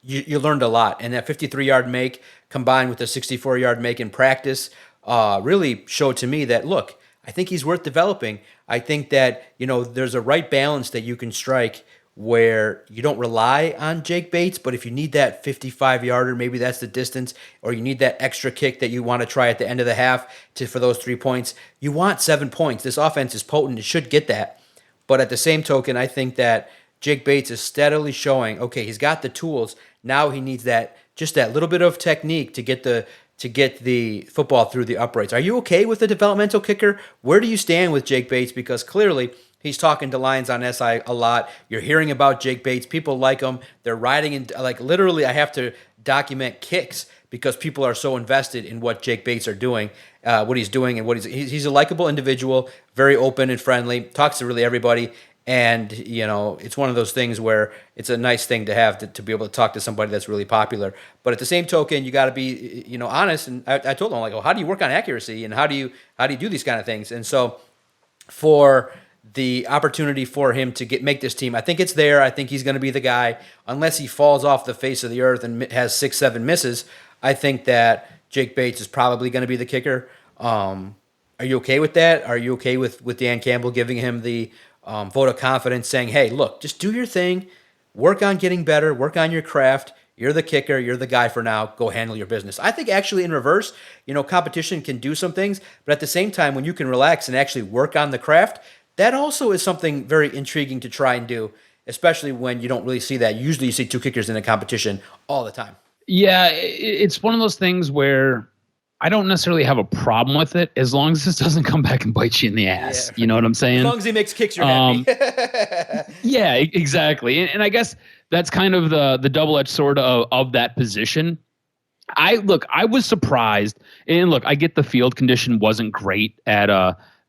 you learned a lot. And that 53-yard make combined with the 64-yard make in practice really showed to me that, look, I think he's worth developing. I think that, there's a right balance that you can strike where you don't rely on Jake Bates, but if you need that 55-yarder, maybe that's the distance, or you need that extra kick that you want to try at the end of the half for those 3 points, you want 7 points. This offense is potent. It should get that. But at the same token, I think that Jake Bates is steadily showing, okay, he's got the tools. Now he needs that little bit of technique to get the football through the uprights. Are you okay with the developmental kicker? Where do you stand with Jake Bates? Because clearly he's talking to Lions on SI a lot. You're hearing about Jake Bates. People like him. They're riding in, like, literally I have to document kicks because people are so invested in what Jake Bates are doing, what he's doing, and what he's a likable individual, very open and friendly, talks to really everybody. And, it's one of those things where it's a nice thing to have to be able to talk to somebody that's really popular. But at the same token, you got to be, honest. And I told him, like, oh, how do you work on accuracy? And how do you do these kind of things? And so for the opportunity for him to make this team, I think it's there. I think he's going to be the guy. Unless he falls off the face of the earth and has 6-7 misses, I think that Jake Bates is probably going to be the kicker. Are you okay with that? Are you okay with Dan Campbell giving him the vote of confidence, saying, hey, look, just do your thing, work on getting better, work on your craft. You're the kicker. You're the guy for now. Go handle your business. I think actually in reverse, competition can do some things, but at the same time, when you can relax and actually work on the craft, that also is something very intriguing to try and do, especially when you don't really see that. Usually you see two kickers in a competition all the time.
Yeah, it's one of those things where I don't necessarily have a problem with it as long as this doesn't come back and bite you in the ass. You know what I'm saying?
As long as he makes kicks, you're happy.
Yeah, exactly. And I guess that's kind of the double-edged sword of that position. I was surprised, and look, I get the field condition wasn't great at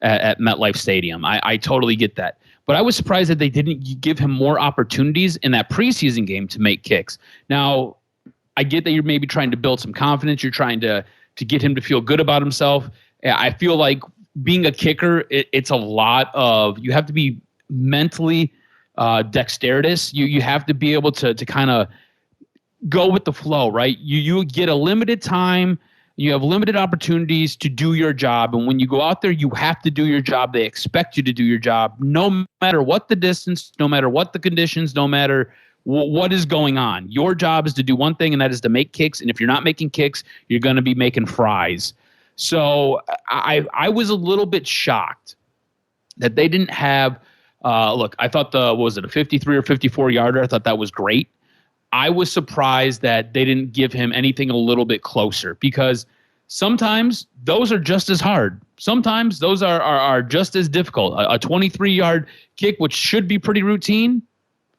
MetLife Stadium. I totally get that. But I was surprised that they didn't give him more opportunities in that preseason game to make kicks. Now, I get that you're maybe trying to build some confidence. You're trying to get him to feel good about himself. I feel like being a kicker, it's a lot of, you have to be mentally dexterous. You have to be able to kind of go with the flow, right? You get a limited time. You have limited opportunities to do your job. And when you go out there, you have to do your job. They expect you to do your job, no matter what the distance, no matter what the conditions, no matter what is going on. Your job is to do one thing, and that is to make kicks. And if you're not making kicks, you're going to be making fries. So I was a little bit shocked that they didn't have, look, I thought a 53 or 54 yarder? I thought that was great. I was surprised that they didn't give him anything a little bit closer, because sometimes those are just as hard. Sometimes those are just as difficult. A 23-yard kick, which should be pretty routine,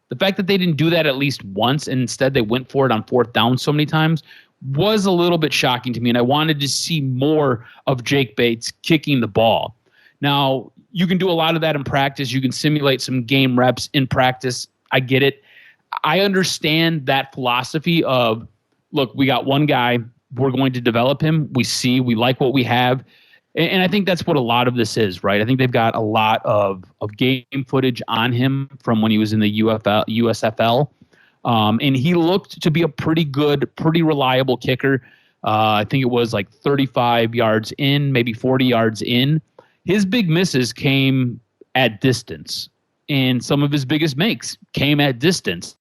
the fact that they didn't do that at least once and instead they went for it on fourth down so many times was a little bit shocking to me, and I wanted to see more of Jake Bates kicking the ball. Now, you can do a lot of that in practice. You can simulate some game reps in practice. I get it. I understand that philosophy of, look, we got one guy, we're going to develop him. We like what we have. And I think that's what a lot of this is, right? I think they've got a lot of game footage on him from when he was in the USFL. And he looked to be a pretty good, pretty reliable kicker. I think it was like 35 yards in, maybe 40 yards in. His big misses came at distance. And some of his biggest makes came at distance.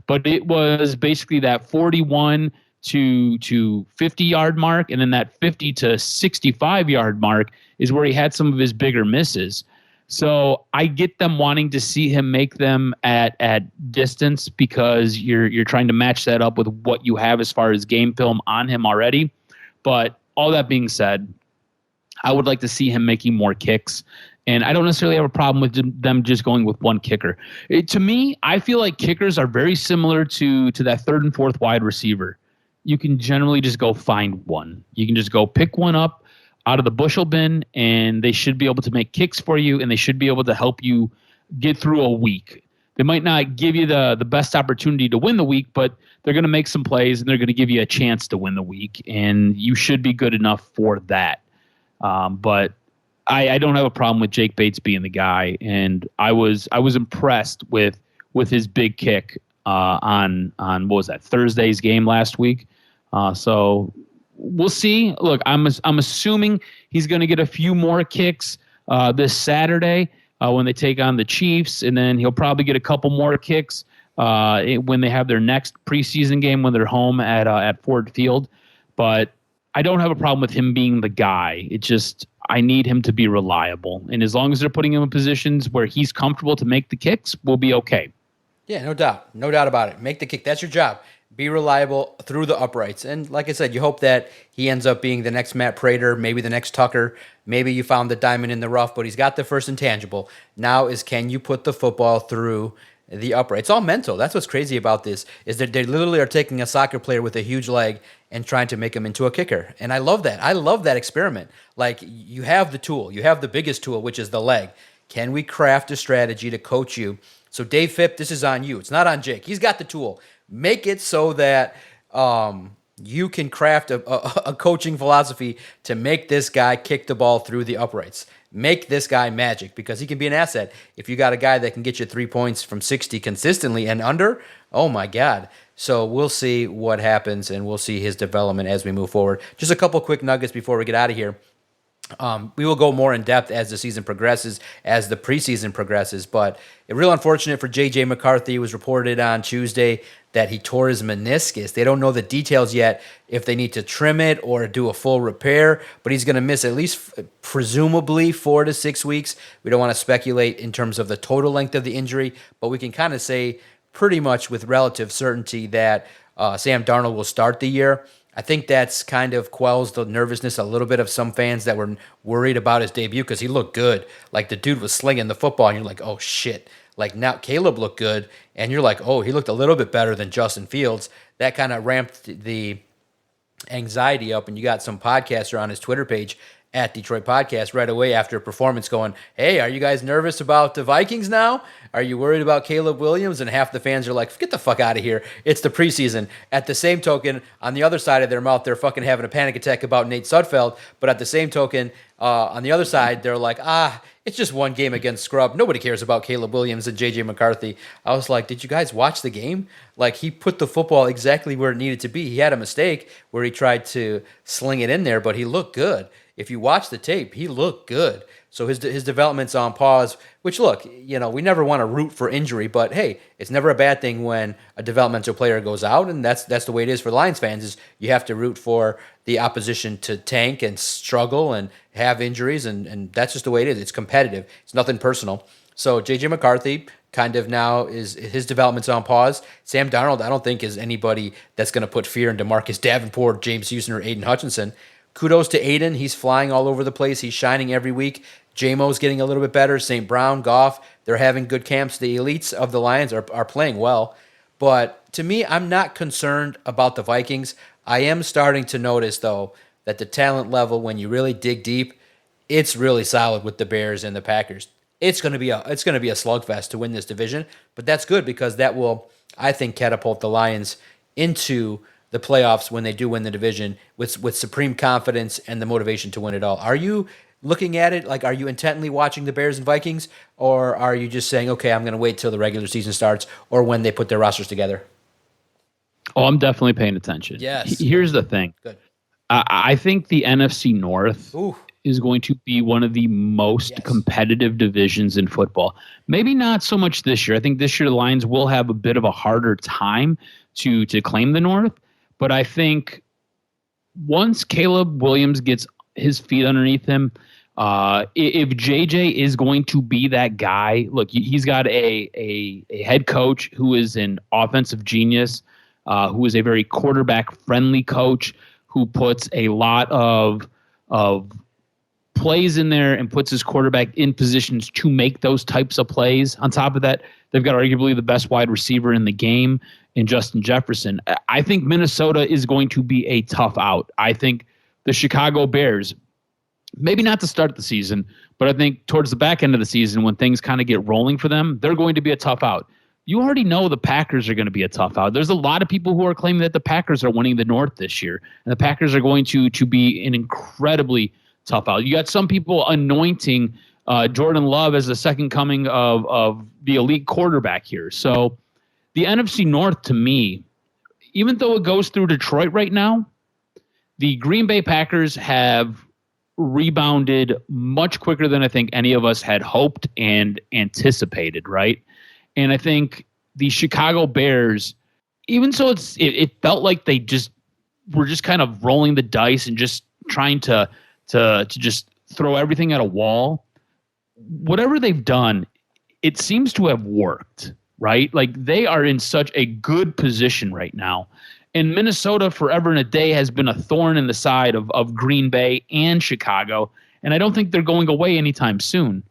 But it was basically that 41 to 50-yard mark, and then that 50 to 65-yard mark is where he had some of his bigger misses. So I get them wanting to see him make them at distance, because you're trying to match that up with what you have as far as game film on him already. But all that being said, I would like to see him making more kicks. And I don't necessarily have a problem with them just going with one kicker. To me, I feel like kickers are very similar to that third and fourth wide receiver. You can generally just go find one. You can just go pick one up out of the bushel bin, and they should be able to make kicks for you, and they should be able to help you get through a week. They might not give you the best opportunity to win the week, but they're going to make some plays, and they're going to give you a chance to win the week, and you should be good enough for that. But I don't have a problem with Jake Bates being the guy, and I was impressed with his big kick on what was that, Thursday's game last week. So we'll see. Look, I'm assuming he's going to get a few more kicks this Saturday when they take on the Chiefs, and then he'll probably get a couple more kicks when they have their next preseason game when they're home at Ford Field. But I don't have a problem with him being the guy. It just, I need him to be reliable. And as long as they're putting him in positions where he's comfortable to make the kicks, we'll be okay.
Yeah, no doubt. No doubt about it. Make the kick. That's your job. Be reliable through the uprights. And like I said, you hope that he ends up being the next Matt Prater, maybe the next Tucker. Maybe you found the diamond in the rough, but he's got the first intangible. Now is, can you put the football through the upright? It's all mental. That's what's crazy about this, is that they literally are taking a soccer player with a huge leg and trying to make him into a kicker. And I love that. I love that experiment. Like, you have the tool. You have the biggest tool, which is the leg. Can we craft a strategy to coach you? So Dave Phipp, this is on you. It's not on Jake. He's got the tool. Make it so that you can craft a coaching philosophy to make this guy kick the ball through the uprights. Make this guy magic, because he can be an asset. If you got a guy that can get you 3 points from 60 consistently and under, oh my God. So we'll see what happens, and we'll see his development as we move forward. Just a couple quick nuggets before we get out of here. We will go more in depth as the season progresses, as the preseason progresses, but real unfortunate for J.J. McCarthy. It was reported on Tuesday that he tore his meniscus. They don't know the details yet, if they need to trim it or do a full repair, but he's going to miss at least presumably 4 to 6 weeks. We don't want to speculate in terms of the total length of the injury, but we can kind of say pretty much with relative certainty that Sam Darnold will start the year. I think that's kind of quells the nervousness a little bit of some fans that were worried about his debut because he looked good. Like the dude was slinging the football, and you're like, oh shit. Like now Caleb looked good, and you're like, oh, he looked a little bit better than Justin Fields. That kind of ramped the anxiety up, and you got some podcaster on his Twitter page at Detroit Podcast right away after a performance going, hey, are you guys nervous about the Vikings now? Are you worried about Caleb Williams? And half the fans are like, get the fuck out of here. It's the preseason. At the same token, on the other side of their mouth, they're fucking having a panic attack about Nate Sudfeld. But at the same token, on the other side, they're like, it's just one game against scrub. Nobody cares about Caleb Williams and J.J. McCarthy. I was like, did you guys watch the game? Like, he put the football exactly where it needed to be. He had a mistake where he tried to sling it in there, but he looked good. If you watch the tape, he looked good. So his development's on pause, which, look, we never want to root for injury, but hey, it's never a bad thing when a developmental player goes out, and that's the way it is for Lions fans, is you have to root for the opposition to tank and struggle and have injuries, and that's just the way it is. It's competitive. It's nothing personal. So J.J. McCarthy kind of now is his development's on pause. Sam Darnold, I don't think is anybody that's going to put fear into Marcus Davenport, James Houston, or Aiden Hutchinson. Kudos to Aiden. He's flying all over the place. He's shining every week. J-Mo's getting a little bit better. St. Brown, Goff, they're having good camps. The elites of the Lions are playing well. But to me, I'm not concerned about the Vikings. I am starting to notice, though, that the talent level, when you really dig deep, it's really solid with the Bears and the Packers. It's going to be a slugfest to win this division, but that's good because that will, I think, catapult the Lions into the playoffs when they do win the division with supreme confidence and the motivation to win it all. Are you looking at it, like, are you intently watching the Bears and Vikings, or are you just saying, okay, I'm going to wait till the regular season starts or when they put their rosters together?
Oh, I'm definitely paying attention.
Yes.
Here's the thing.
Good.
I think the NFC North is going to be one of the most competitive divisions in football. Maybe not so much this year. I think this year the Lions will have a bit of a harder time to claim the North. But I think once Caleb Williams gets his feet underneath him, if JJ is going to be that guy, look, he's got a head coach who is an offensive genius, who is a very quarterback-friendly coach, who puts a lot of plays in there and puts his quarterback in positions to make those types of plays. On top of that, they've got arguably the best wide receiver in the game in Justin Jefferson. I think Minnesota is going to be a tough out. I think the Chicago Bears, maybe not to start the season, but I think towards the back end of the season when things kind of get rolling for them, they're going to be a tough out. You already know the Packers are going to be a tough out. There's a lot of people who are claiming that the Packers are winning the North this year, and the Packers are going to be an incredibly tough out. You got some people anointing Jordan Love as the second coming of the elite quarterback here. So the NFC North, to me, even though it goes through Detroit right now, the Green Bay Packers have rebounded much quicker than I think any of us had hoped and anticipated, right? And I think the Chicago Bears, even so it felt like they just were just kind of rolling the dice and just trying to just throw everything at a wall. Whatever they've done, it seems to have worked, right? Like they are in such a good position right now. And Minnesota forever and a day has been a thorn in the side of Green Bay and Chicago. And I don't think they're going away anytime soon.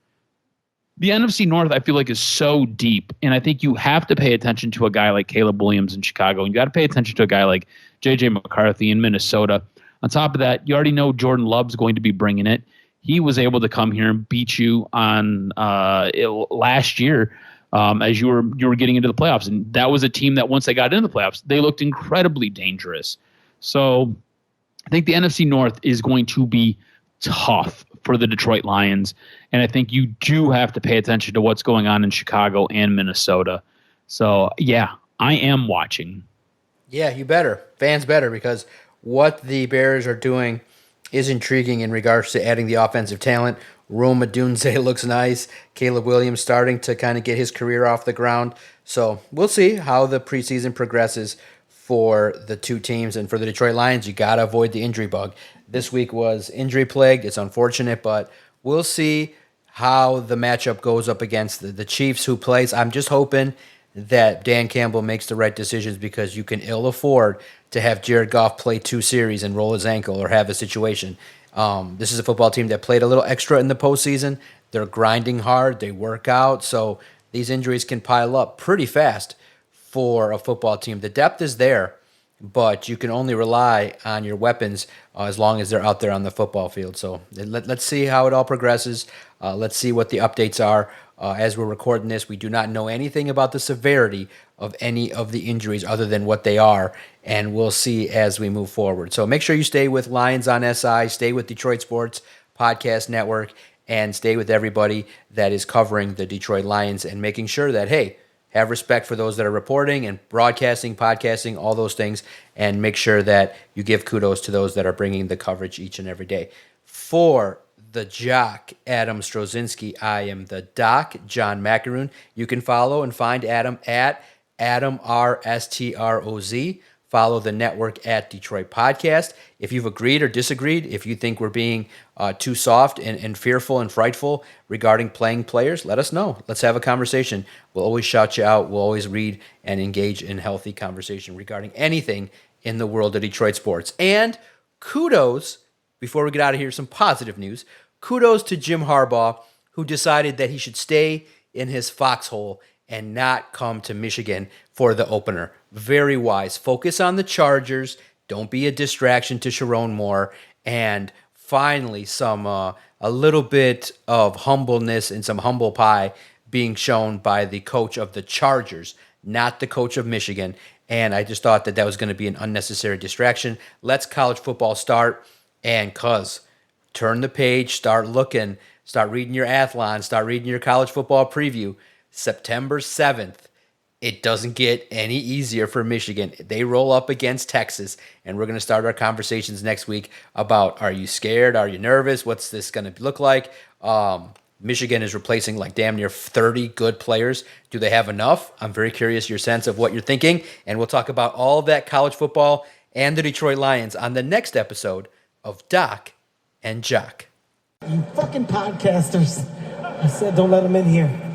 The NFC North, I feel like, is so deep, and I think you have to pay attention to a guy like Caleb Williams in Chicago, and you got to pay attention to a guy like J.J. McCarthy in Minnesota. On top of that, you already know Jordan Love's going to be bringing it. He was able to come here and beat you on last year as you were getting into the playoffs, and that was a team that once they got into the playoffs, they looked incredibly dangerous. So I think the NFC North is going to be tough for the Detroit Lions, and I think you do have to pay attention to what's going on in Chicago and Minnesota. So, yeah, I am watching.
Yeah, you better. Fans better, because what the Bears are doing is intriguing in regards to adding the offensive talent. Rome Odunze looks nice. Caleb Williams starting to kind of get his career off the ground. So we'll see how the preseason progresses for the two teams. And for the Detroit Lions, you got to avoid the injury bug. This week was injury-plagued. It's unfortunate, but we'll see how the matchup goes up against the Chiefs, who plays. I'm just hoping that Dan Campbell makes the right decisions, because you can ill afford to have Jared Goff play 2 series and roll his ankle or have a situation. This is a football team that played a little extra in the postseason. They're grinding hard. They work out. So these injuries can pile up pretty fast for a football team. The depth is there, but you can only rely on your weapons as long as they're out there on the football field. So let's see how it all progresses. Let's see what the updates are. As we're recording this, we do not know anything about the severity of any of the injuries other than what they are, and we'll see as we move forward. So make sure you stay with Lions on SI, stay with Detroit Sports Podcast Network, and stay with everybody that is covering the Detroit Lions and making sure that, hey, have respect for those that are reporting and broadcasting, podcasting, all those things, and make sure that you give kudos to those that are bringing the coverage each and every day. For the Jock, Adam Strozinski, I am the Doc, John Macaroon. You can follow and find Adam at Adam RSTROZ. Follow the network at Detroit Podcast. If you've agreed or disagreed, if you think we're being too soft and fearful and frightful regarding playing players, let us know. Let's have a conversation. We'll always shout you out. We'll always read and engage in healthy conversation regarding anything in the world of Detroit sports. And kudos, before we get out of here, some positive news. Kudos to Jim Harbaugh, who decided that he should stay in his foxhole and not come to Michigan for the opener. Very wise. Focus on the Chargers. Don't be a distraction to Sharon Moore. And finally, a little bit of humbleness and some humble pie being shown by the coach of the Chargers, not the coach of Michigan. And I just thought that was going to be an unnecessary distraction. Let's college football start. And turn the page, start looking, start reading your Athlon, start reading your college football preview. September 7th, it doesn't get any easier for Michigan. They roll up against Texas, and we're going to start our conversations next week about, are you scared? Are you nervous? What's this going to look like? Michigan is replacing like damn near 30 good players. Do they have enough? I'm very curious your sense of what you're thinking, and we'll talk about all of that college football and the Detroit Lions on the next episode of Doc and Jock.
You fucking podcasters. I said don't let them in here.